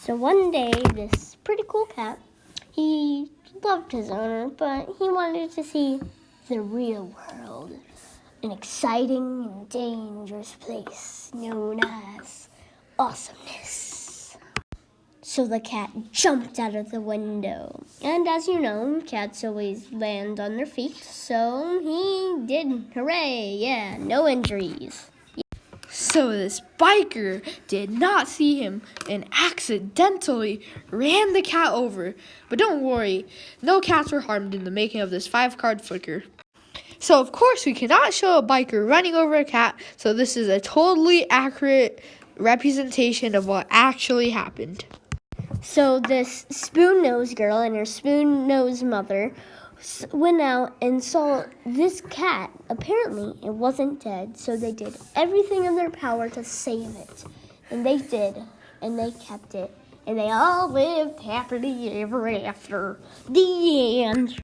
So one day, this pretty cool cat, he loved his owner, but he wanted to see the real world, an exciting and dangerous place known as awesomeness. So the cat jumped out of the window, and as you know, cats always land on their feet, so he did. Hooray, yeah, no injuries. So this biker did not see him and accidentally ran the cat over. But don't worry, no cats were harmed in the making of this 5-card flickr. So of course we cannot show a biker running over a cat, so this is a totally accurate representation of what actually happened. So this spoon-nosed girl and her spoon-nosed mother went out and saw this cat. Apparently, it wasn't dead, so they did everything in their power to save it. And they did, and they kept it. And they all lived happily ever after. The end.